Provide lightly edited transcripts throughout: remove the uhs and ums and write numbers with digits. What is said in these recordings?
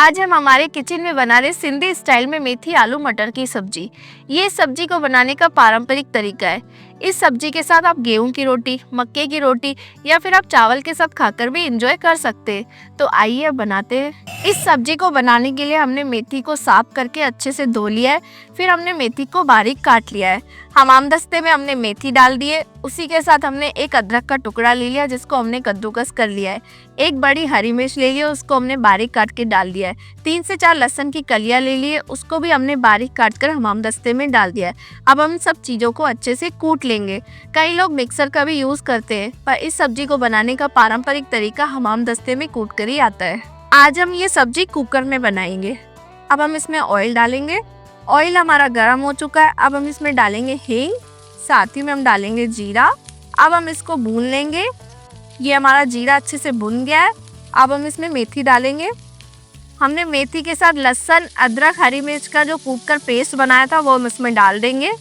आज हम हमारे किचन में बना रहे सिंधी स्टाइल में मेथी आलू मटर की सब्जी। ये सब्जी को बनाने का पारंपरिक तरीका है। इस सब्जी के साथ आप गेहूं की रोटी, मक्के की रोटी या फिर आप चावल के साथ खाकर भी एंजॉय कर सकते हैं। तो आइए अब बनाते हैं। इस सब्जी को बनाने के लिए हमने मेथी को साफ करके अच्छे से धो लिया है। फिर हमने मेथी को बारीक काट लिया है। हमामदस्ते में हमने मेथी डाल दी है। उसी के साथ हमने एक अदरक का टुकड़ा ले लिया जिसको हमने कद्दूकस कर लिया है। एक बड़ी हरी मिर्च ले लिया, उसको हमने बारीक काट के डाल दिया है। 3 से 4 लहसुन की कलियां ले लिए, उसको भी हमने बारीक काट कर हमामदस्ते में डाल दिया है। अब हम सब चीज़ों को अच्छे से कूट लेंगे। कई लोग मिक्सर का भी यूज़ करते हैं, पर इस सब्जी को बनाने का पारंपरिक तरीका हमामदस्ते में कूट कर ही आता है। आज हम ये सब्जी कुकर में बनाएंगे। अब हम इसमें ऑयल डालेंगे। ऑयल हमारा गर्म हो चुका है। अब हम इसमें डालेंगे हींग, साथ ही में हम डालेंगे जीरा। अब हम इसको भून लेंगे। ये हमारा जीरा अच्छे से भुन गया है। अब हम इसमें मेथी डालेंगे। हमने मेथी के साथ लहसुन, अदरक, हरी मिर्च का जो कूट कर पेस्ट बनाया था वो हम इसमें डाल देंगे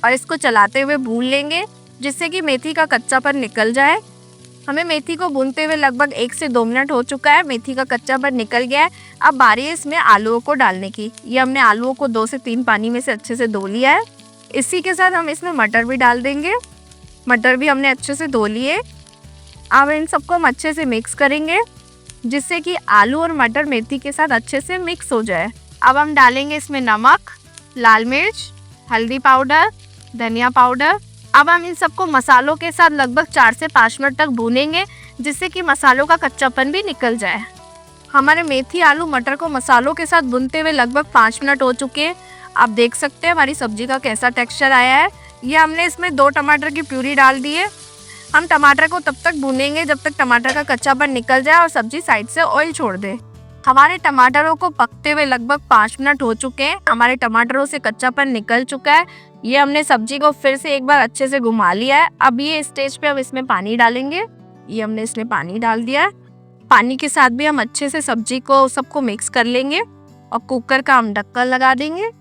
और इसको चलाते हुए भून लेंगे जिससे कि मेथी का कच्चापन निकल जाए। हमें मेथी को भूनते हुए लगभग 1 से 2 मिनट हो चुका है। मेथी का कच्चापन निकल गया है। अब बारी है इसमें आलूओं को डालने की। ये हमने आलूओं को 2 से 3 पानी में से अच्छे से धो लिया है। इसी के साथ हम इसमें मटर भी डाल देंगे। मटर भी हमने अच्छे से धो लिए। अब इन सबको हम अच्छे से मिक्स करेंगे जिससे कि आलू और मटर मेथी के साथ अच्छे से मिक्स हो जाए। अब हम डालेंगे इसमें नमक, लाल मिर्च, हल्दी पाउडर, धनिया पाउडर। अब हम इन सबको मसालों के साथ लगभग 4 से 5 मिनट तक भूनेंगे जिससे कि मसालों का कच्चापन भी निकल जाए। हमारे मेथी, आलू, मटर को मसालों के साथ भूनते हुए लगभग 5 मिनट हो चुके हैं। आप देख सकते हैं हमारी सब्जी का कैसा टेक्सचर आया है। ये हमने इसमें 2 टमाटर की प्यूरी डाल दी है। हम टमाटर को तब तक भूनेंगे जब तक टमाटर का कच्चापन निकल जाए और सब्जी साइड से ऑयल छोड़ दे। हमारे टमाटरों को पकते हुए लगभग 5 मिनट हो चुके हैं। हमारे टमाटरों से कच्चापन निकल चुका है। ये हमने सब्जी को फिर से एक बार अच्छे से घुमा लिया है। अब ये स्टेज पे हम इसमें पानी डालेंगे। ये हमने इसमें पानी डाल दिया है। पानी के साथ भी हम अच्छे से सब्जी को सबको मिक्स कर लेंगे और कुकर का हम ढक्कन लगा देंगे।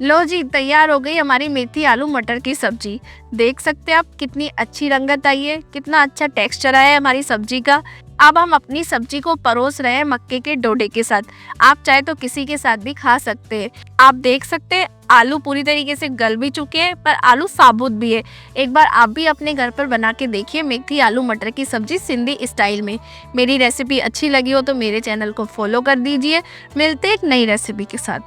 लो जी, तैयार हो गई हमारी मेथी आलू मटर की सब्जी। देख सकते हैं आप कितनी अच्छी रंगत आई है, कितना अच्छा टेक्सचर आया है हमारी सब्जी का। अब हम अपनी सब्जी को परोस रहे हैं मक्के के डोडे के साथ। आप चाहे तो किसी के साथ भी खा सकते हैं। आप देख सकते हैं आलू पूरी तरीके से गल भी चुके हैं, पर आलू साबुत भी है। एक बार आप भी अपने घर पर बना के देखिए मेथी आलू मटर की सब्जी सिंधी स्टाइल में। मेरी रेसिपी अच्छी लगी हो तो मेरे चैनल को फॉलो कर दीजिए। मिलते एक नई रेसिपी के साथ।